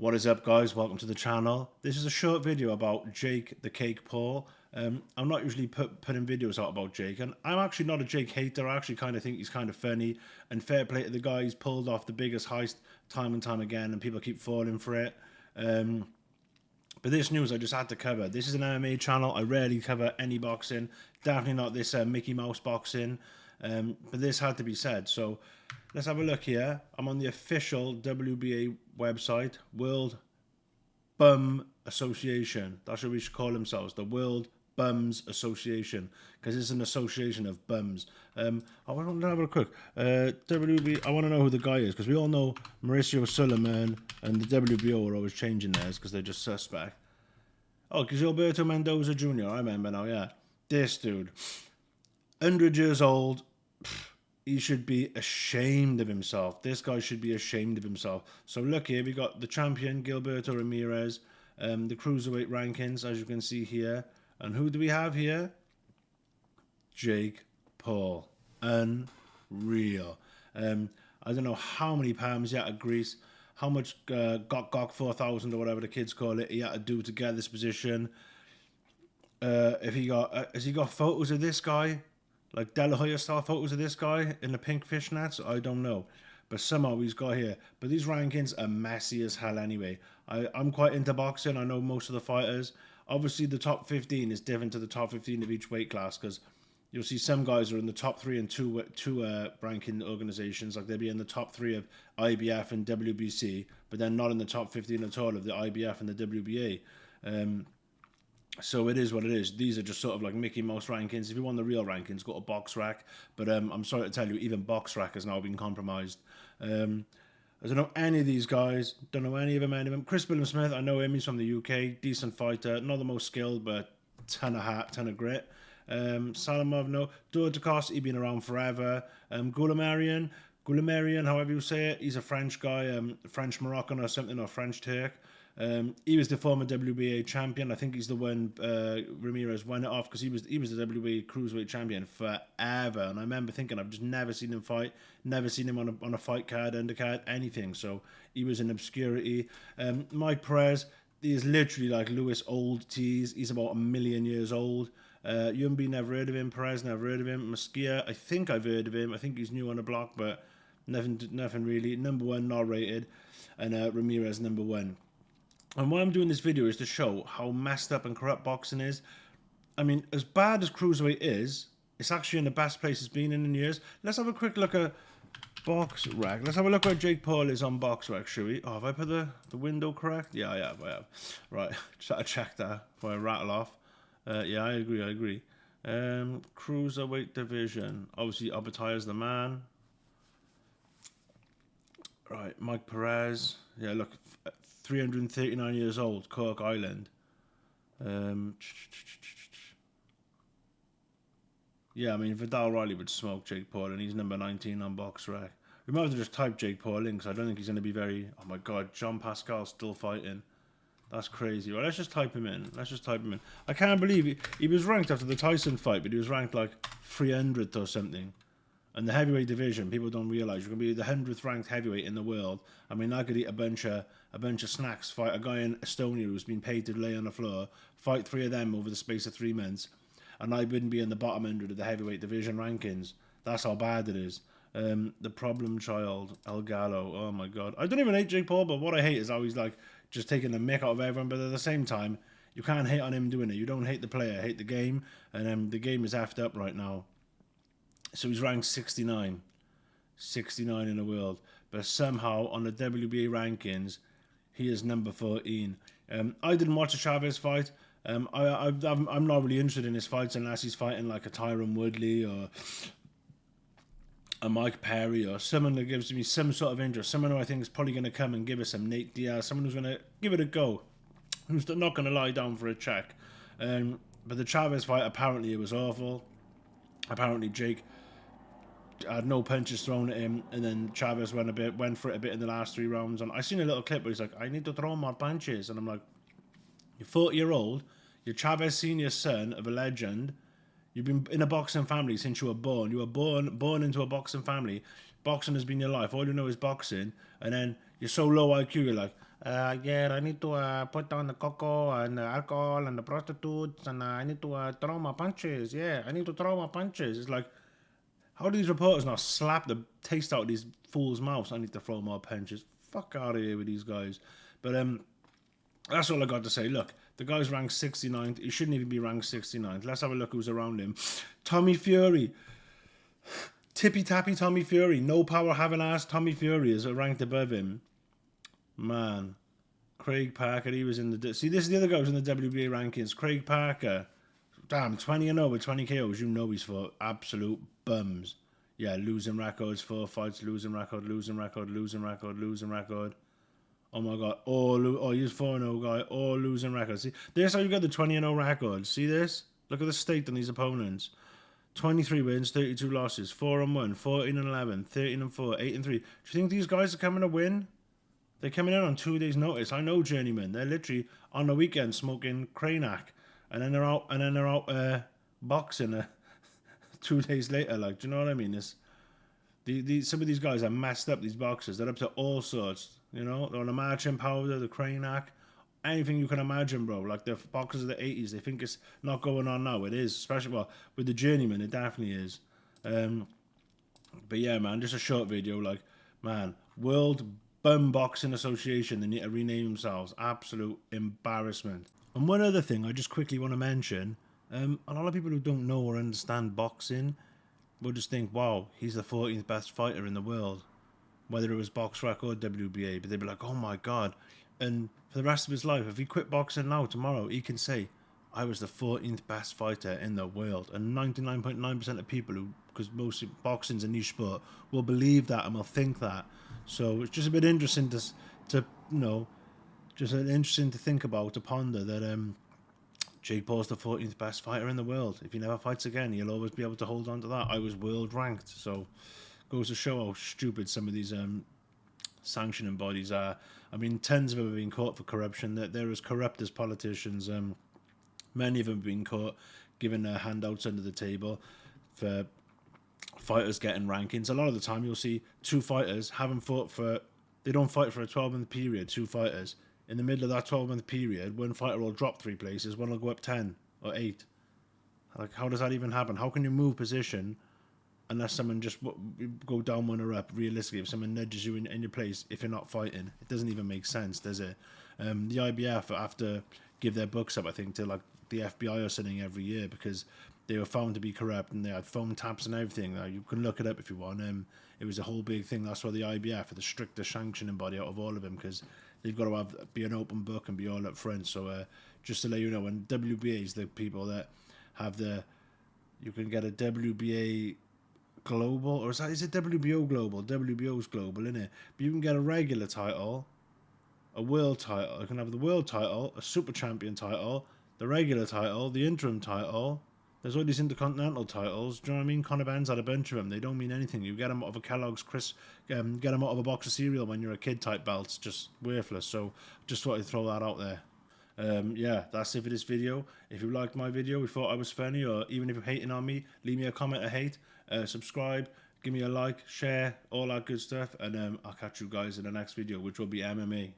What is up, guys? Welcome to the channel. This is a short video about Jake the Cake Paul. I'm not usually putting videos out about Jake, and I'm actually not a Jake hater. I actually kind of think he's kind of funny, and fair play to the guy. He's pulled off the biggest heist time and time again, and people keep falling for it. But this news I just had to cover. This is an MMA channel. I rarely cover any boxing. Definitely not this Mickey Mouse boxing. But this had to be said. So let's have a look here. I'm on the official WBA website, World Bum Association. That's what we should call themselves, the World Bums Association, because it's an association of bums. I want to have a quick WBA. I want to know who the guy is, because we all know Mauricio Suleiman and the WBO are always changing theirs because they're just suspect. Oh, Gilberto Mendoza Jr. I remember now. Yeah, this dude, 100 years old. He should be ashamed of himself. This guy should be ashamed of himself. So look here, we got the champion, Gilberto Ramirez, the Cruiserweight rankings, as you can see here. And who do we have here? Jake Paul. Unreal. I don't know how many pounds he had to grease, how much Gok 4000 or whatever the kids call it, he had to do to get this position. If he got, has he got photos of this guy? Like De La Hoya style photos of this guy in the pink fishnets? I don't know. But somehow he's got here. But these rankings are messy as hell anyway. I'm quite into boxing. I know most of the fighters. Obviously, the top 15 is different to the top 15 of each weight class, because you'll see some guys are in the top 3 and two ranking organizations. Like they'll be in the top 3 of IBF and WBC, but then not in the top 15 at all of the IBF and the WBA. So it is what it is. These are just sort of like Mickey Mouse rankings. If you want the real rankings, go to BoxRec. But I'm sorry to tell you, even BoxRec has now been compromised. I don't know any of these guys. Don't know any of them. Chris Billam-Smith, I know him. He's from the UK. Decent fighter. Not the most skilled, but ton of heart, ton of grit. Salamov, no. Dorticos, he's been around forever. Goulamarian, however you say it. He's a French guy, French Moroccan or something, or French Turk. He was the former WBA champion. I think he's the one Ramirez won it off, because he was the WBA Cruiserweight champion forever. And I remember thinking, I've just never seen him fight, never seen him on a fight card, undercard, anything. So he was in obscurity. Mike Perez, he is literally like Louis Old Tease. He's about 1 million years old. Yumbi, never heard of him. Perez, never heard of him. Maskia, I think I've heard of him. I think he's new on the block, but nothing really. Number 1, not rated. And Ramirez, number 1. And why I'm doing this video is to show how messed up and corrupt boxing is. I mean, as bad as Cruiserweight is, it's actually in the best place it's been in years. Let's have a quick look at BoxRec. Let's have a look where Jake Paul is on BoxRec, shall we? Oh, have I put the window correct? Yeah, I have. Right, just gotta check that before I rattle off. Yeah, I agree. Cruiserweight division. Obviously, Abataya's the man. Right, Mike Perez. Yeah, look, 339 years old, Cork Island. Yeah, I mean, Vidal Riley would smoke Jake Paul, and he's number 19 on BoxRec. We might have to just type Jake Paul in, because I don't think he's going to be very... Oh my god, John Pascal's still fighting. That's crazy. Well, let's just type him in. I can't believe he was ranked after the Tyson fight, but he was ranked like 300th or something. And the heavyweight division, people don't realize you're gonna be the 100th ranked heavyweight in the world. I mean, I could eat a bunch of snacks, fight a guy in Estonia who's been paid to lay on the floor, fight 3 of them over the space of 3 months, and I wouldn't be in the bottom 100 of the heavyweight division rankings. That's how bad it is. The problem child, El Gallo. Oh my god, I don't even hate Jake Paul, but what I hate is how he's like just taking the mick out of everyone. But at the same time, you can't hate on him doing it. You don't hate the player, hate the game, and the game is effed up right now. So he's ranked 69 in the world, but somehow on the WBA rankings, he is number 14. I didn't watch the Chavez fight. I'm not really interested in his fights unless he's fighting like a Tyron Woodley or a Mike Perry or someone that gives me some sort of interest. Someone who I think is probably going to come and give us some Nate Diaz. Someone who's going to give it a go. Who's not going to lie down for a check. But the Chavez fight, apparently it was awful. Apparently Jake had no punches thrown at him, and then Chavez went for it a bit in the last 3 rounds. And I seen a little clip where he's like, I need to throw more punches. And I'm like, you're 40-year-old, you're Chavez Sr.'s son of a legend. You've been in a boxing family since you were born. You were born into a boxing family. Boxing has been your life. All you know is boxing. And then you're so low IQ, you're like, Yeah, I need to put down the cocoa and the alcohol and the prostitutes, and I need to throw my punches. Yeah, I need to throw my punches. It's like, how do these reporters not slap the taste out of these fools' mouths? I need to throw more punches. Fuck out of here with these guys. But that's all I got to say. Look, the guy's ranked 69th. He shouldn't even be ranked 69th. Let's have a look who's around him. Tommy Fury. Tippy tappy Tommy Fury. No power having ass Tommy Fury is ranked above him. Man. Craig Parker, he was in the... See, this is the other guy who's in the WBA rankings. Craig Parker. Damn, 20-0 with 20 KOs. You know he's for absolute bums. Yeah, losing records, 4 fights, losing record, losing record, losing record, losing record. Oh my god, he's 4-0 guy, all losing records. See, this is how you get the 20-0 records. See this? Look at the state on these opponents. 23 wins, 32 losses, 4-1, 14-11, 13-4, 8-3. Do you think these guys are coming to win? They're coming in on 2 days' notice. I know journeymen. They're literally on the weekend smoking Cranac, and then they're out boxing 2 days later. Like, do you know what I mean? Some of these guys are messed up. These boxers, they're up to all sorts. You know, they're on the marching powder, the Cranac, anything you can imagine, bro. Like the boxers of the 80s, they think it's not going on now. It is, especially with the journeyman. It definitely is. But yeah, man, just a short video. Like, man, World Bum Boxing Association, they need to rename themselves. Absolute embarrassment. And one other thing I just quickly want to mention, a lot of people who don't know or understand boxing will just think, wow, he's the 14th best fighter in the world, whether it was BoxRec or WBA, but they'd be like, oh my god. And for the rest of his life, if he quit boxing now, tomorrow, he can say, I was the 14th best fighter in the world. And 99.9% of people who, because most boxing's a niche sport, will believe that and will think that. So it's just a bit interesting to you know, just interesting to think about, to ponder that Jake Paul's the 14th best fighter in the world. If he never fights again, he'll always be able to hold on to that. I was world ranked. So goes to show how stupid some of these sanctioning bodies are. I mean, tens of them have been caught for corruption. That they're as corrupt as politicians. Many of them have been caught giving their handouts under the table for fighters getting rankings. A lot of the time you'll see two fighters they don't fight for a 12-month period, two fighters. In the middle of that 12-month period, one fighter will drop 3 places, one will go up 10 or 8. Like, how does that even happen? How can you move position unless someone just go down 1 or up? Realistically, if someone nudges you in your place, if you're not fighting, it doesn't even make sense, does it? The IBF have to give their books up, I think, to like the FBI or something every year, because they were found to be corrupt and they had phone taps and everything. You can look it up if you want. It was a whole big thing. That's why the IBF are the strictest sanctioning body out of all of them, because they've got to be an open book and be all up front. So just to let you know, and WBA is the people that have you can get a WBA global, or is it WBO global? WBO's global, isn't it? But you can get a regular title, a world title. You can have the world title, a super champion title, the regular title, the interim title. There's all these intercontinental titles. Do you know what I mean? Conor Ben's had a bunch of them. They don't mean anything. You get them out of a Kellogg's get them out of a box of cereal when you're a kid type belts. Just worthless. So just thought I'd throw that out there. Yeah, that's it for this video. If you liked my video, you thought I was funny, or even if you're hating on me, leave me a comment of hate. Subscribe, give me a like, share, all that good stuff. And I'll catch you guys in the next video, which will be MMA.